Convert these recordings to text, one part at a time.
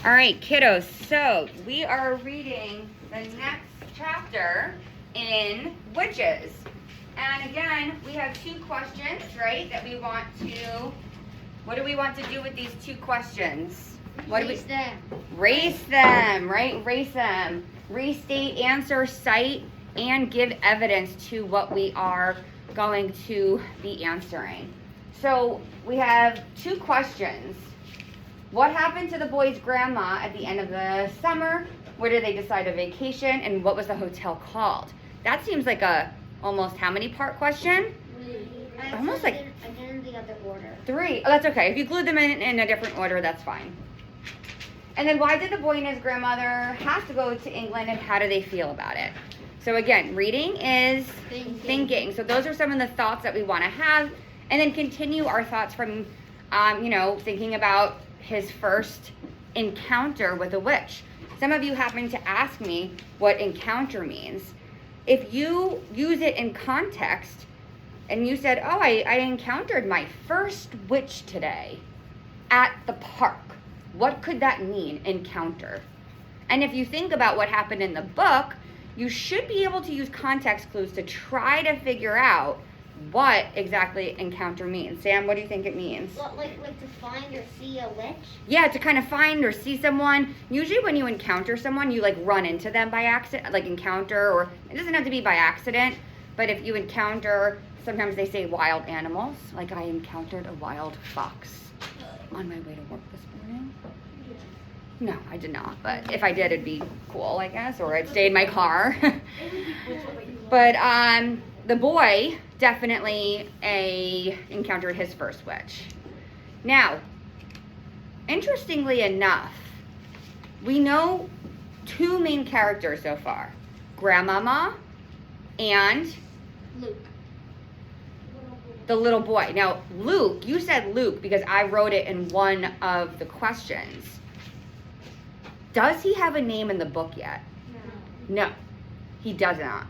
All right, kiddos, so we are reading the next chapter in Witches. And again, we have two questions, right, that we want to, what do we want to do with these two questions? Race them. Race them, right? Race them. Restate, answer, cite, and give evidence to what we are going to be answering. So we have two questions. What happened to the boy's grandma at the end of the summer? Where did they decide a vacation? And what was the hotel called? That seems like a almost how many part question? Almost like I did in the other order. 3. Oh, that's okay. If you glued them in a different order, that's fine. And then why did the boy and his grandmother have to go to England, and how do they feel about it? So again, reading is thinking. So those are some of the thoughts that we want to have, and then continue our thoughts from, thinking about his first encounter with a witch. Some of you happen to ask me what encounter means. If you use it in context and you said, oh, I encountered my first witch today at the park, what could that mean, encounter? And if you think about what happened in the book, you should be able to use context clues to try to figure out what exactly encounter means. Sam, what do you think it means? Well, like to find or see a witch? Yeah, to kind of find or see someone. Usually when you encounter someone, you like run into them by accident, like encounter, or it doesn't have to be by accident, but if you encounter, sometimes they say wild animals, like I encountered a wild fox on my way to work this morning. No, I did not, but if I did, it'd be cool, I guess, or I'd stay in my car. But the boy definitely encountered his first witch. Now, interestingly enough, we know two main characters so far, Grandmama and Luke. the little boy. Now, Luke, you said Luke because I wrote it in one of the questions. Does he have a name in the book yet? No, he does not.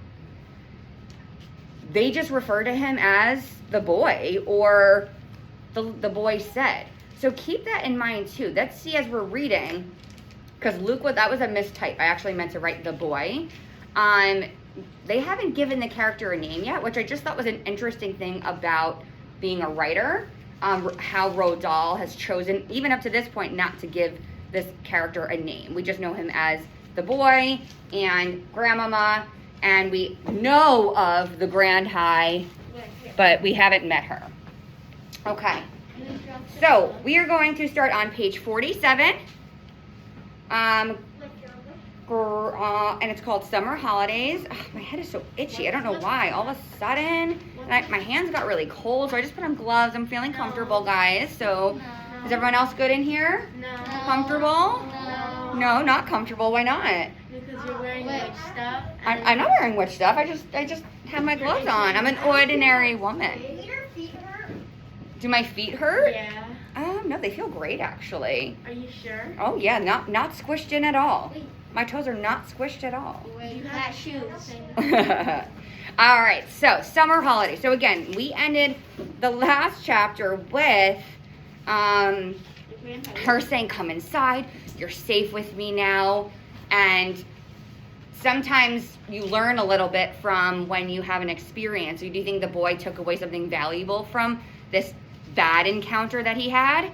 They just refer to him as the boy, or the boy said. So keep that in mind too. Let's see as we're reading, because Luke, that was a mistype. I actually meant to write the boy. They haven't given the character a name yet, which I just thought was an interesting thing about being a writer, how Roald Dahl has chosen, even up to this point, not to give this character a name. We just know him as the boy and Grandmama, and we know of the Grand High, but we haven't met her. Okay, so we are going to start on page 47, and it's called Summer Holidays. Oh, my head is so itchy. I don't know why. All of a sudden, my hands got really cold, so I just put on gloves. I'm feeling comfortable, guys. So, is everyone else good in here? No. Comfortable? No, not comfortable. Why not? Because you're wearing witch stuff. I'm not wearing witch stuff. I just have my gloves on. I'm an ordinary woman. Do your feet hurt? Do my feet hurt? Yeah. No, they feel great actually. Are you sure? Oh yeah, not squished in at all. My toes are not squished at all. You have shoes. All right, so summer holiday. So again, we ended the last chapter with her saying, come inside, you're safe with me now. And sometimes you learn a little bit from when you have an experience. So do you think the boy took away something valuable from this bad encounter that he had?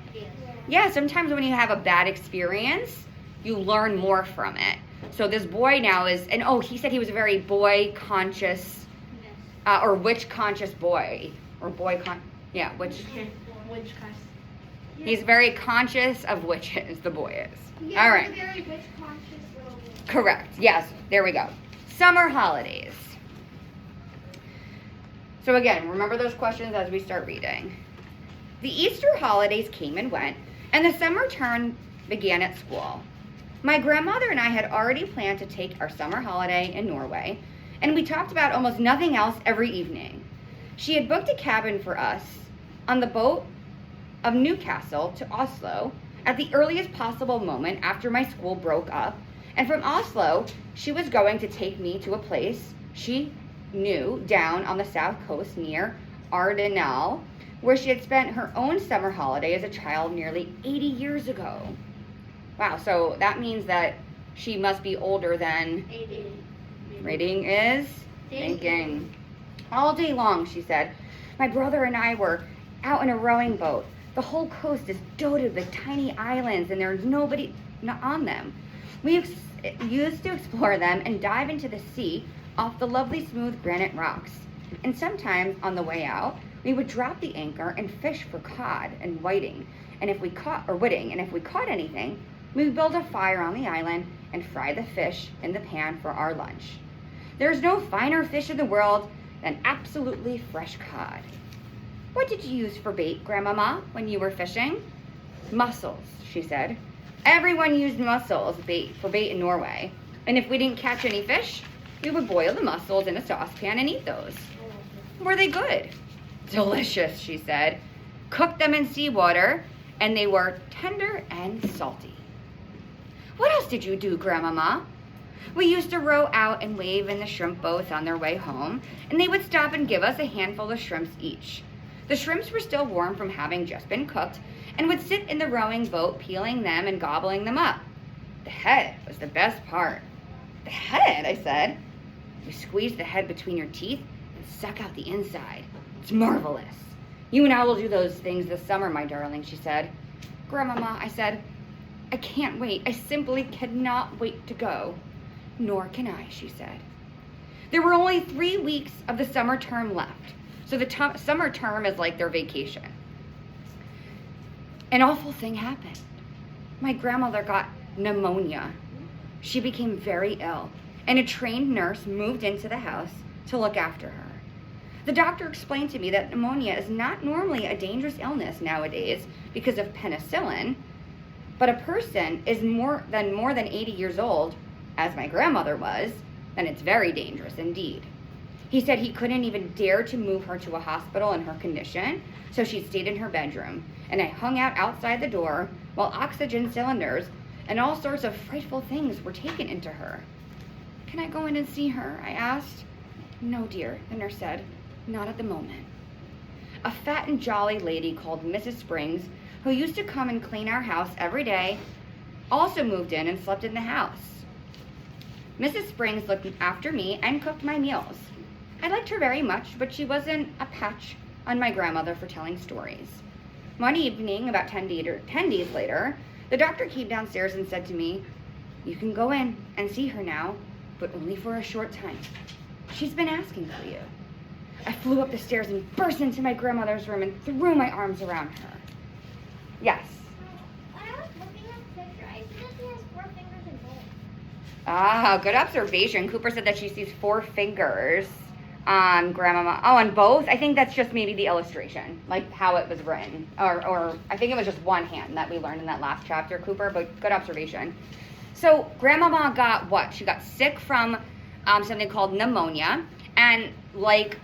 Yeah, sometimes when you have a bad experience, you learn more from it. So this boy now is, and he said he was a very boy conscious, or witch conscious boy, or witch. Witch class. He's very conscious of witches, the boy is. Yeah, All right. Very witch conscious little boy. Correct. Yes, there we go. Summer holidays. So again, remember those questions as we start reading. The Easter holidays came and went, and the summer term began at school. My grandmother and I had already planned to take our summer holiday in Norway, and we talked about almost nothing else every evening. She had booked a cabin for us on the boat of Newcastle to Oslo at the earliest possible moment after my school broke up, and from Oslo, she was going to take me to a place she knew down on the south coast near Ardenal, where she had spent her own summer holiday as a child nearly 80 years ago. Wow, so that means that she must be older than reading is thinking. All day long, she said, my brother and I were out in a rowing boat. The whole coast is dotted with tiny islands and there's nobody on them. We used to explore them and dive into the sea off the lovely smooth granite rocks. And sometimes on the way out, we would drop the anchor and fish for cod and whiting. And if we caught anything, we would build a fire on the island and fry the fish in the pan for our lunch. There's no finer fish in the world than absolutely fresh cod. What did you use for bait, Grandmama, when you were fishing? Mussels, she said. Everyone used mussels for bait in Norway. And if we didn't catch any fish, we would boil the mussels in a saucepan and eat those. Were they good? Delicious, she said. Cooked them in seawater, and they were tender and salty. What else did you do, Grandmama? We used to row out and wave in the shrimp boats on their way home, and they would stop and give us a handful of shrimps each. The shrimps were still warm from having just been cooked, and would sit in the rowing boat peeling them and gobbling them up. The head was the best part. The head, I said. You squeeze the head between your teeth and suck out the inside. It's marvelous. You and I will do those things this summer, my darling, she said. Grandmama, I said, I can't wait. I simply cannot wait to go. Nor can I, she said. There were only 3 weeks of the summer term left. So the summer term is like their vacation. An awful thing happened. My grandmother got pneumonia. She became very ill, and a trained nurse moved into the house to look after her. The doctor explained to me that pneumonia is not normally a dangerous illness nowadays because of penicillin, but a person is more than 80 years old, as my grandmother was, then it's very dangerous indeed. He said he couldn't even dare to move her to a hospital in her condition, so she stayed in her bedroom, and I hung out outside the door while oxygen cylinders and all sorts of frightful things were taken into her. Can I go in and see her? I asked. No, dear, the nurse said, not at the moment. A fat and jolly lady called Mrs. Springs, who used to come and clean our house every day, also moved in and slept in the house. Mrs. Springs looked after me and cooked my meals. I liked her very much, but she wasn't a patch on my grandmother for telling stories. One evening, about 10 days later, the doctor came downstairs and said to me, you can go in and see her now, but only for a short time. She's been asking for you. I flew up the stairs and burst into my grandmother's room and threw my arms around her. Yes. When I was looking at the picture, I see that she has 4 fingers and both. Ah, good observation. Cooper said that she sees 4 fingers on Grandmama. Oh, on both? I think that's just maybe the illustration, like how it was written. Or I think it was just one hand that we learned in that last chapter, Cooper, but good observation. So Grandmama got what? She got sick from something called pneumonia. And like,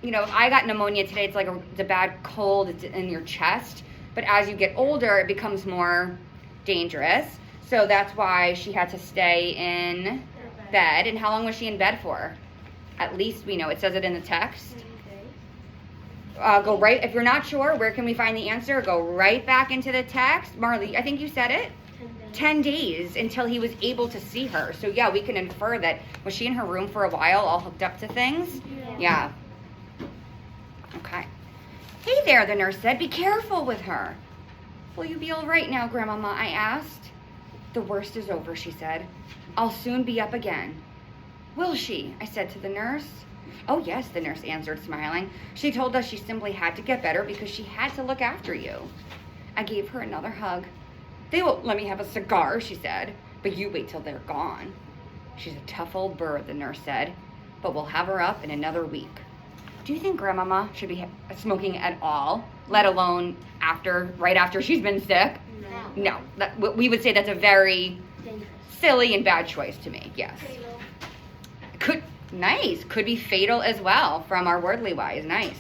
you know, I got pneumonia today. It's like it's a bad cold. It's in your chest. But as you get older, it becomes more dangerous. So that's why she had to stay in bed. And how long was she in bed for? At least we know. It says it in the text. Go right, if you're not sure, where can we find the answer? Go right back into the text. Marley, I think you said it. 10 days until he was able to see her. So yeah, we can infer that, was she in her room for a while all hooked up to things? Yeah. Okay. Hey there, the nurse said. Be careful with her. Will you be all right now, Grandmama? I asked. The worst is over, she said. I'll soon be up again. Will she? I said to the nurse. Oh yes, the nurse answered, smiling. She told us she simply had to get better because she had to look after you. I gave her another hug. They won't let me have a cigar, she said, but you wait till they're gone. She's a tough old bird, the nurse said, but we'll have her up in another week. Do you think Grandmama should be smoking at all, let alone right after she's been sick? No. We would say that's a very silly and bad choice to make, yes. Could be fatal as well from our Wordly Wise, nice.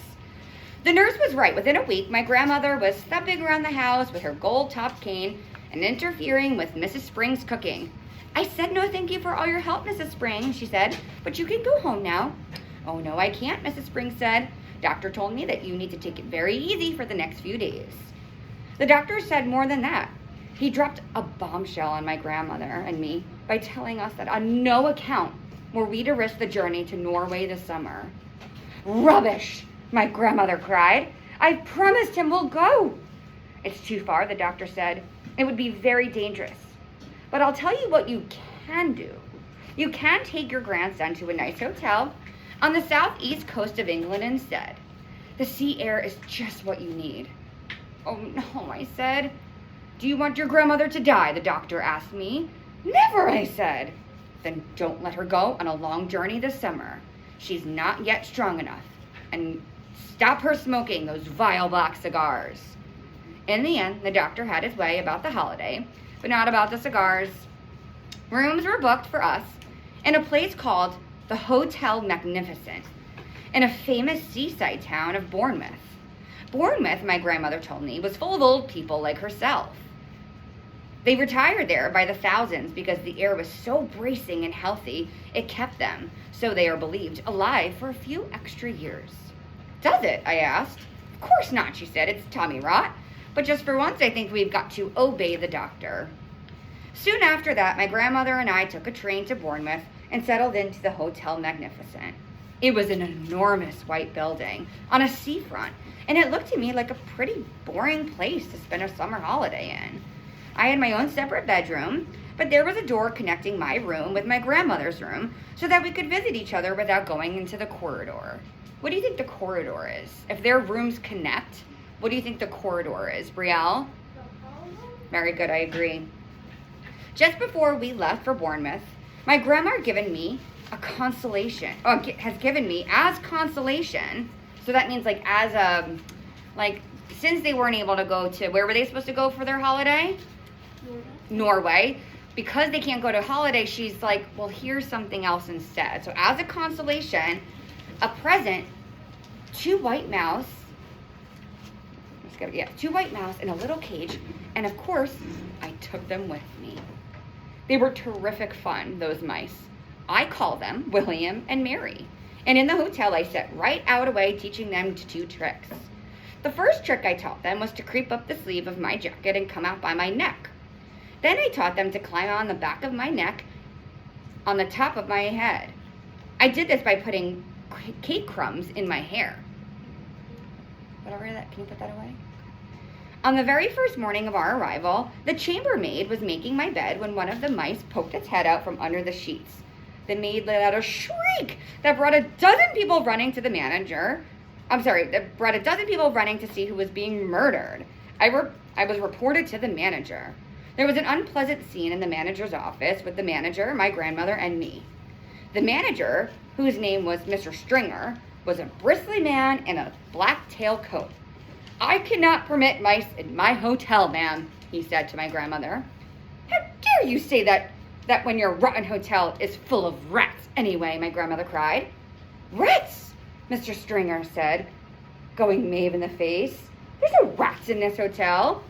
The nurse was right. Within a week, my grandmother was thumping around the house with her gold-topped cane and interfering with Mrs. Springs' cooking. I said no thank you for all your help, Mrs. Springs, she said, but you can go home now. Oh, no, I can't, Mrs. Springs said. Doctor told me that you need to take it very easy for the next few days. The doctor said more than that. He dropped a bombshell on my grandmother and me by telling us that on no account were we to risk the journey to Norway this summer. Rubbish, my grandmother cried. I promised him we'll go. It's too far, the doctor said. It would be very dangerous. But I'll tell you what you can do. You can take your grandson to a nice hotel on the southeast coast of England instead. The sea air is just what you need. Oh no, I said. Do you want your grandmother to die? The doctor asked me. Never, I said. Then don't let her go on a long journey this summer. She's not yet strong enough. And stop her smoking those vile black cigars. In the end, the doctor had his way about the holiday, but not about the cigars. Rooms were booked for us in a place called the Hotel Magnificent in a famous seaside town of Bournemouth. Bournemouth, my grandmother told me, was full of old people like herself. They retired there by the thousands because the air was so bracing and healthy, it kept them, so they are believed, alive for a few extra years. Does it? I asked. Of course not, she said. It's Tommy rot. But just for once, I think we've got to obey the doctor. Soon after that, my grandmother and I took a train to Bournemouth and settled into the Hotel Magnificent. It was an enormous white building on a seafront, and it looked to me like a pretty boring place to spend a summer holiday in. I had my own separate bedroom, but there was a door connecting my room with my grandmother's room so that we could visit each other without going into the corridor. What do you think the corridor is? If their rooms connect, what do you think the corridor is, Brielle? Very good, I agree. Just before we left for Bournemouth, my grandma had given me a consolation, has given me as consolation, so that means like as a, like since they weren't able to go to, where were they supposed to go for their holiday? Norway. Because they can't go to holiday, she's like, well, here's something else instead. So as a consolation, a present, two white mouse in a little cage, and of course, I took them with me. They were terrific fun, those mice. I call them William and Mary. And in the hotel, I set right out away teaching them to do tricks. The first trick I taught them was to creep up the sleeve of my jacket and come out by my neck. Then I taught them to climb on the back of my neck on the top of my head. I did this by putting cake crumbs in my hair. Whatever that, can you put that away? On the very first morning of our arrival, the chambermaid was making my bed when one of the mice poked its head out from under the sheets. The maid let out a shriek that brought a dozen people running to the manager. That brought a dozen people running to see who was being murdered. I was reported to the manager. There was an unpleasant scene in the manager's office with the manager, my grandmother, and me. The manager, whose name was Mr. Stringer, was a bristly man in a black tailcoat. I cannot permit mice in my hotel, ma'am, he said to my grandmother. How dare you say that when your rotten hotel is full of rats anyway, my grandmother cried. Rats, Mr. Stringer said, going Maeve in the face. There's no rats in this hotel.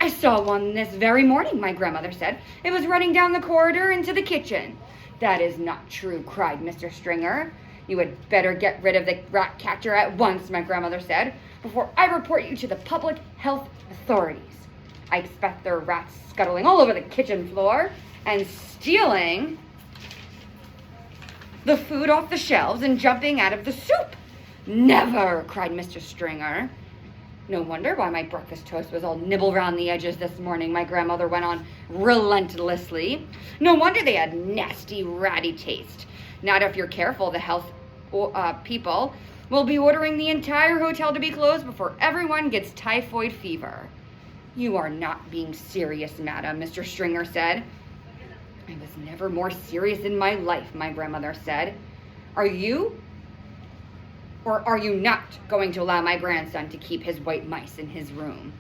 I saw one this very morning, my grandmother said. It was running down the corridor into the kitchen. That is not true, cried Mr. Stringer. You had better get rid of the rat catcher at once, my grandmother said, before I report you to the public health authorities. I expect there are rats scuttling all over the kitchen floor and stealing the food off the shelves and jumping out of the soup. Never, cried Mr. Stringer. No wonder why my breakfast toast was all nibbled round the edges this morning, my grandmother went on relentlessly. No wonder they had nasty, ratty taste. Not if you're careful, the health people will be ordering the entire hotel to be closed before everyone gets typhoid fever. You are not being serious, madam, Mr. Stringer said. I was never more serious in my life, my grandmother said. Are you or are you not going to allow my grandson to keep his white mice in his room?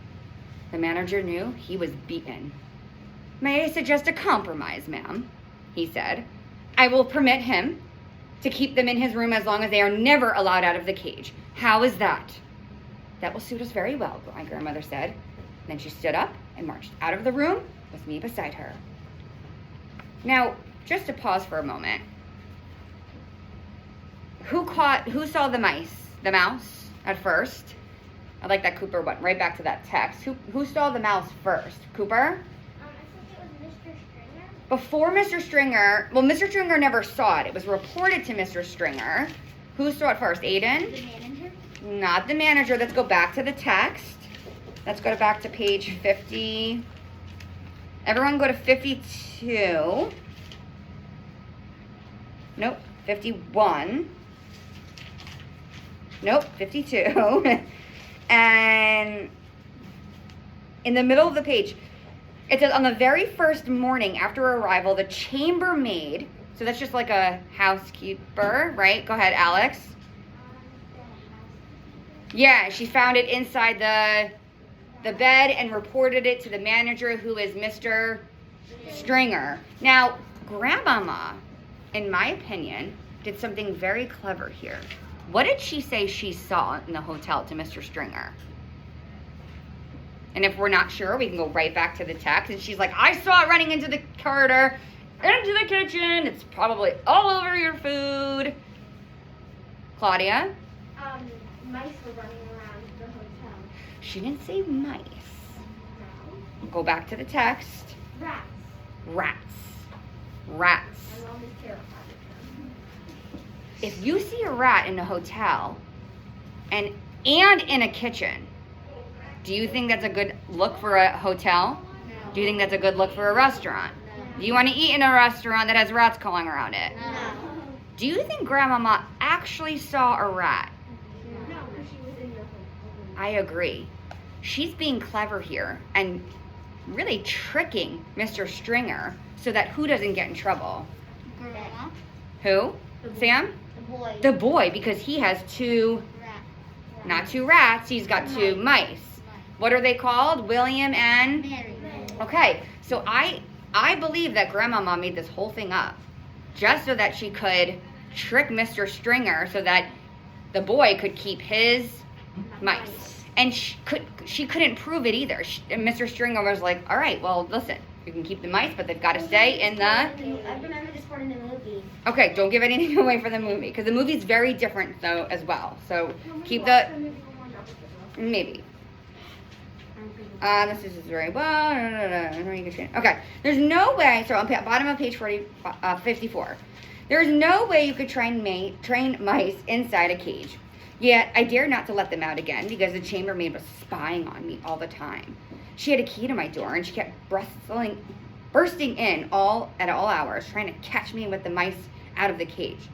The manager knew he was beaten. May I suggest a compromise, ma'am? He said. I will permit him to keep them in his room as long as they are never allowed out of the cage. How is that? That will suit us very well, my grandmother said. Then she stood up and marched out of the room with me beside her. Now, just to pause for a moment. Who saw the mice? The mouse at first? I like that Cooper went right back to that text. Who saw the mouse first? Cooper? before Mr. Stringer, well, Mr. Stringer never saw it. It was reported to Mr. Stringer. Who saw it first? Aiden? The manager? Not the manager. Let's go back to the text. Let's go back to page 50. Everyone go to 52. Nope, 51. Nope, 52. And in the middle of the page, it says, on the very first morning after arrival, the chambermaid, so that's just like a housekeeper, right? Go ahead, Alex. Yeah, she found it inside the bed and reported it to the manager, who is Mr. Stringer. Now, Grandmama, in my opinion, did something very clever here. What did she say she saw in the hotel to Mr. Stringer? And if we're not sure, we can go right back to the text. And she's like, I saw it running into the corridor, into the kitchen. It's probably all over your food. Claudia? Mice were running around the hotel. She didn't say mice. No. Go back to the text. Rats. Rats. Rats. My mom is terrified of them. If you see a rat in a hotel and in a kitchen, do you think that's a good look for a hotel? No. Do you think that's a good look for a restaurant? Do you want to eat in a restaurant that has rats crawling around it? No. Do you think Grandmama actually saw a rat? No, because she was in the hotel. I agree. She's being clever here and really tricking Mr. Stringer so that who doesn't get in trouble? Grandma. Who? Sam? The boy. The boy, because he has two, Rat. not two rats, he's got two mice. What are they called? William and? Mary. Okay, so I believe that Grandmama made this whole thing up just so that she could trick Mr. Stringer so that the boy could keep his mice. And she couldn't prove it either. And Mr. Stringer was like, all right, well, listen, you can keep the mice, but they've got to stay in the... I remember this part in the movie. Okay, don't give anything away for the movie, because the movie's very different, though, as well. So keep the... Maybe. This is very well. Okay, there's no way. So on bottom of page 54, there's no way you could train mice inside a cage. Yet I dared not to let them out again because the chambermaid was spying on me all the time. She had a key to my door and she kept bursting in at all hours, trying to catch me with the mice out of the cage.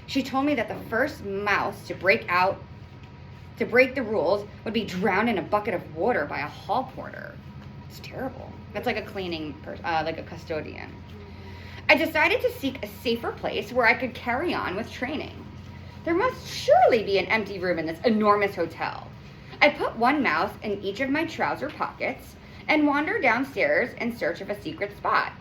She told me that the first mouse to break the rules would be drowned in a bucket of water by a hall porter. It's terrible. That's like a cleaning like a custodian. I decided to seek a safer place where I could carry on with training. There must surely be an empty room in this enormous hotel. I put one mouse in each of my trouser pockets and wandered downstairs in search of a secret spot.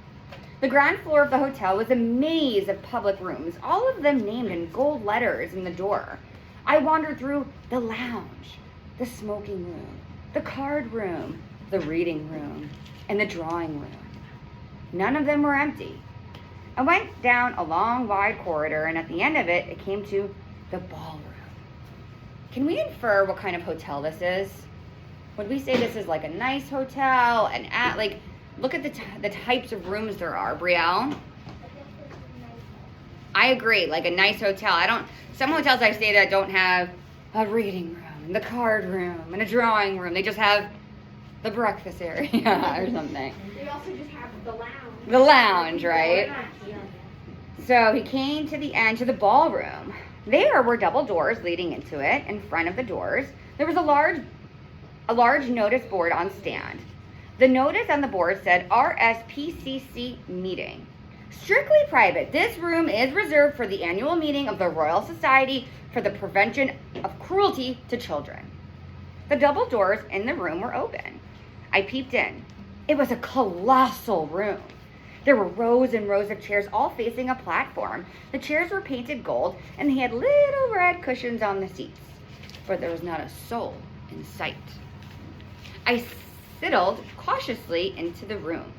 The ground floor of the hotel was a maze of public rooms, all of them named in gold letters in the door. I wandered through the lounge, the smoking room, the card room, the reading room, and the drawing room. None of them were empty. I went down a long, wide corridor, and at the end of it, it came to the ballroom. Can we infer what kind of hotel this is? Would we say this is like a nice hotel, look at the types of rooms there are, Brielle? I agree, like a nice hotel. Some hotels I stayed at don't have a reading room, the card room, and a drawing room. They just have the breakfast area or something. They also just have the lounge. The lounge, right? So he came to the end to the ballroom. There were double doors leading into it. In front of the doors, there was a large notice board on stand. The notice on the board said RSPCC meeting. Strictly private. This room is reserved for the annual meeting of the Royal Society for the Prevention of Cruelty to Children. The double doors in the room were open. I peeped in. It was a colossal room. There were rows and rows of chairs all facing a platform. The chairs were painted gold and they had little red cushions on the seats. But there was not a soul in sight. I sidled cautiously into the room.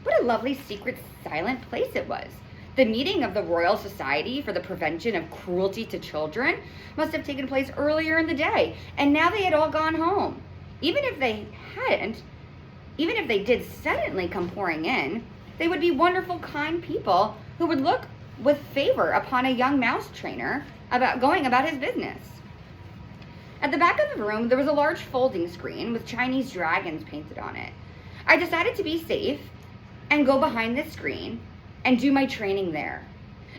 What a lovely, secret, silent place it was. The meeting of the Royal Society for the Prevention of Cruelty to Children must have taken place earlier in the day, and now they had all gone home. Even if they did suddenly come pouring in, They would be wonderful, kind people who would look with favor upon a young mouse trainer about going about his business. At the back of the room, there was a large folding screen with Chinese dragons painted on it. I decided to be safe and go behind the screen and do my training there.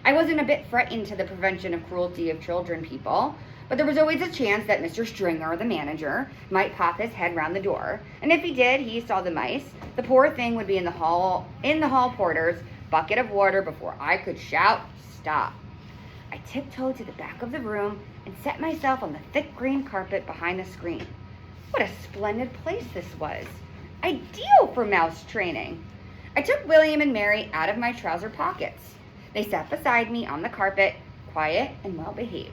I wasn't a bit frightened to the prevention of cruelty of children people, but there was always a chance that Mr. Stringer, the manager, might pop his head round the door, and if he did, he saw the mice. The poor thing would be in the hall porter's bucket of water before I could shout, "Stop." I tiptoed to the back of the room and set myself on the thick green carpet behind the screen. What a splendid place this was. Ideal for mouse training. I took William and Mary out of my trouser pockets. They sat beside me on the carpet, quiet and well behaved.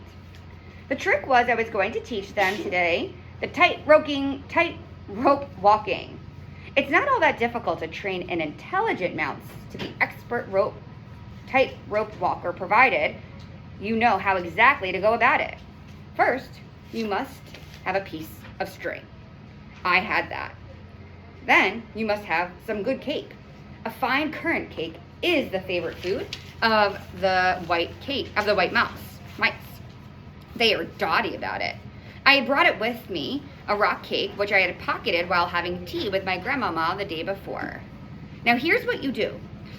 The trick was I was going to teach them today the tightrope walking. It's not all that difficult to train an intelligent mouse to be expert tightrope walker, provided you know how exactly to go about it. First, you must have a piece of string. I had that. Then you must have some good cake. A fine currant cake is the favorite food of the white mice. They are dotty about it. I had brought it with me, a rock cake, which I had pocketed while having tea with my grandmama the day before. Now here's what you do.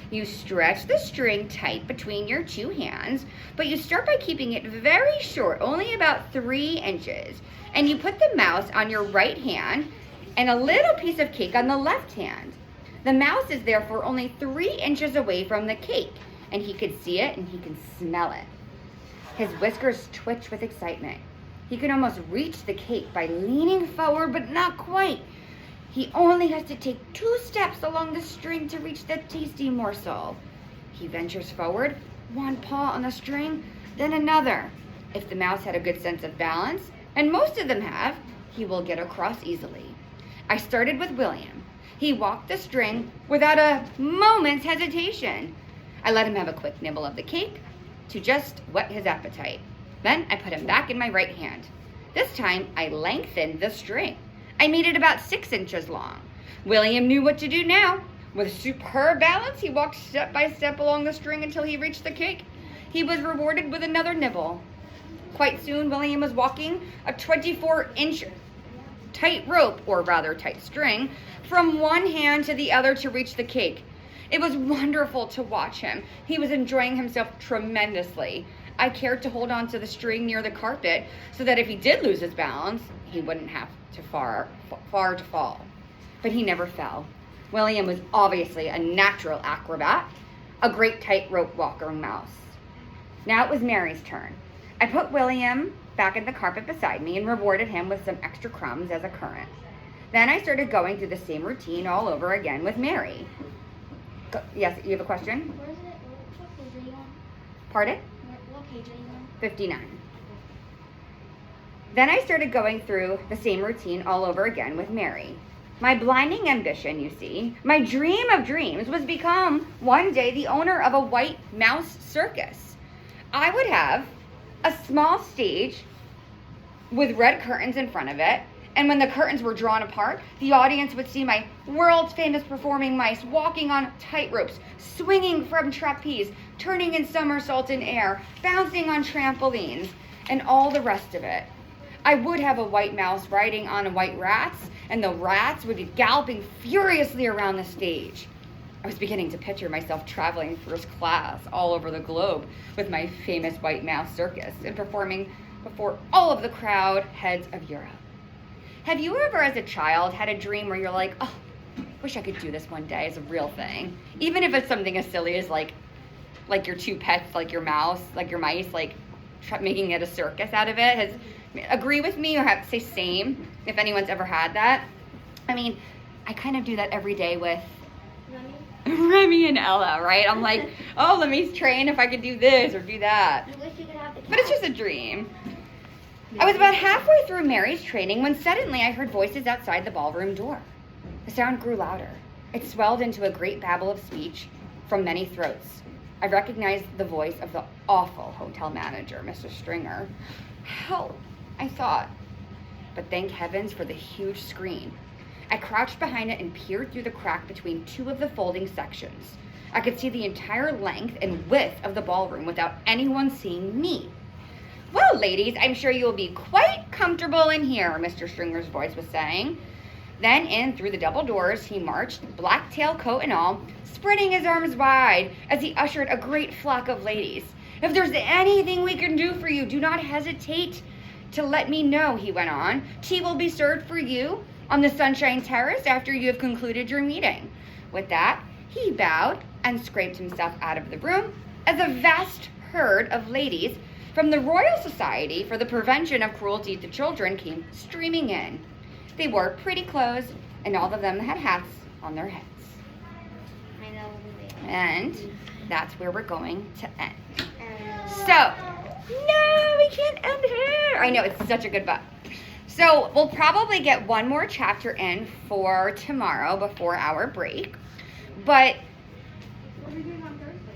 You stretch the string tight between your two hands, but you start by keeping it very short, only about 3 inches. And you put the mouse on your right hand and a little piece of cake on the left hand. The mouse is therefore only 3 inches away from the cake, and he can see it and he can smell it. His whiskers twitch with excitement. He can almost reach the cake by leaning forward, but not quite. He only has to take 2 steps along the string to reach the tasty morsel. He ventures forward, one paw on the string, then another. If the mouse had a good sense of balance, and most of them have, he will get across easily. I started with William. He walked the string without a moment's hesitation. I let him have a quick nibble of the cake to just whet his appetite. Then I put him back in my right hand. This time I lengthened the string. I made it about 6 inches long. William knew what to do now. With superb balance, he walked step by step along the string until he reached the cake. He was rewarded with another nibble. Quite soon, William was walking a 24-inch tight rope, or rather tight string, from one hand to the other to reach the cake. It was wonderful to watch him. He was enjoying himself tremendously. I cared to hold on to the string near the carpet so that if he did lose his balance, he wouldn't have to far to fall. But he never fell. William was obviously a natural acrobat, a great tightrope walker mouse. Now it was Mary's turn. I put William back in the carpet beside me and rewarded him with some extra crumbs as a currant. Then I started going through the same routine all over again with Mary. Yes, you have a question? Where is it? What page are you on? Pardon? What page are you on? 59. Then I started going through the same routine all over again with Mary. My blinding ambition, you see, my dream of dreams, was become one day the owner of a white mouse circus. I would have a small stage with red curtains in front of it, and when the curtains were drawn apart, the audience would see my world famous performing mice walking on tightropes, swinging from trapeze, turning in somersaults in air, bouncing on trampolines, and all the rest of it. I would have a white mouse riding on white rats, and the rats would be galloping furiously around the stage. I was beginning to picture myself traveling first class all over the globe with my famous white mouse circus and performing before all of the crowd heads of Europe. Have you ever as a child had a dream where you're like, oh, wish I could do this one day as a real thing? Even if it's something as silly as like your 2 pets, like your mouse, like your mice, like making it a circus out of it. Agree with me or have to say same if anyone's ever had that. I mean, I kind of do that every day with Remy and Ella, right? I'm like, oh, let me train if I could do this or do that. You wish you could have the cat. But it's just a dream. I was about halfway through Mary's training when suddenly I heard voices outside the ballroom door. The sound grew louder. It swelled into a great babble of speech from many throats. I recognized the voice of the awful hotel manager, Mr. Stringer. Help, I thought. But thank heavens for the huge screen. I crouched behind it and peered through the crack between 2 of the folding sections. I could see the entire length and width of the ballroom without anyone seeing me. Well, ladies, I'm sure you'll be quite comfortable in here, Mr. Stringer's voice was saying. Then in through the double doors he marched, black tailcoat and all, spreading his arms wide as he ushered a great flock of ladies. If there's anything we can do for you, do not hesitate to let me know, he went on. Tea will be served for you on the Sunshine Terrace after you have concluded your meeting. With that, he bowed and scraped himself out of the room as a vast herd of ladies from the Royal Society for the Prevention of Cruelty to Children came streaming in. They wore pretty clothes, and all of them had hats on their heads. I know who they are. And that's where we're going to end. So, no, we can't end here. I know, it's such a good book. So, we'll probably get one more chapter in for tomorrow before our break. But What are we doing on Thursday?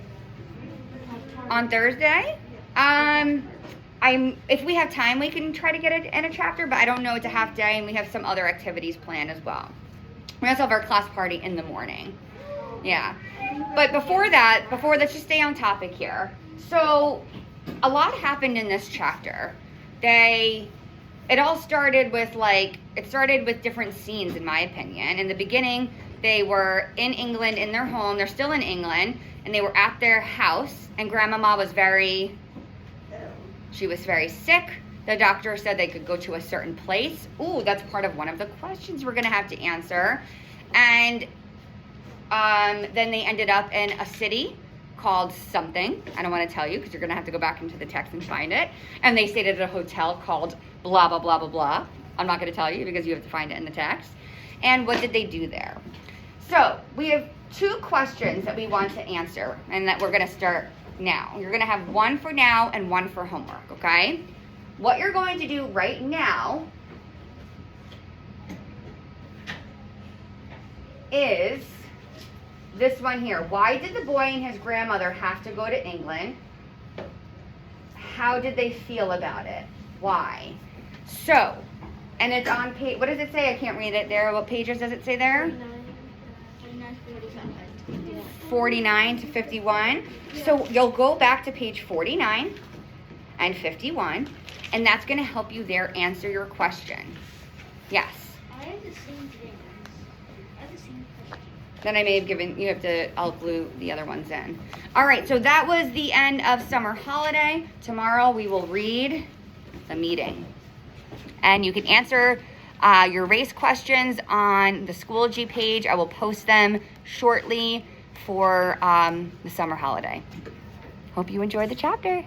on Thursday, if we have time, we can try to get it in a chapter, but I don't know, it's a half day, and we have some other activities planned as well. We also have our class party in the morning. Yeah. But before that, let's just stay on topic here. So, a lot happened in this chapter. It all started with different scenes, in my opinion. In the beginning, they were in England, in their home. They're still in England, and they were at their house, and Grandmama was very sick. The doctor said they could go to a certain place. Ooh, that's part of one of the questions we're going to have to answer. And then they ended up in a city called something. I don't want to tell you because you're going to have to go back into the text and find it. And they stayed at a hotel called blah, blah, blah, blah, blah. I'm not going to tell you because you have to find it in the text. And what did they do there? So we have 2 questions that we want to answer and that we're going to start now. You're going to have one for now and one for homework, okay? What you're going to do right now is this one here. Why did the boy and his grandmother have to go to England? How did they feel about it? Why? So, and it's on page, what does it say? I can't read it there. What pages does it say there? 49 to 51. So you'll go back to page 49 and 51, and that's going to help you there answer your question. Yes. I have the same things. I have the same question. Then I may have given, I'll glue the other ones in. All right, so that was the end of summer holiday. Tomorrow we will read the meeting. And you can answer your race questions on the Schoology page. I will post them shortly for the summer holiday. Hope you enjoyed the chapter.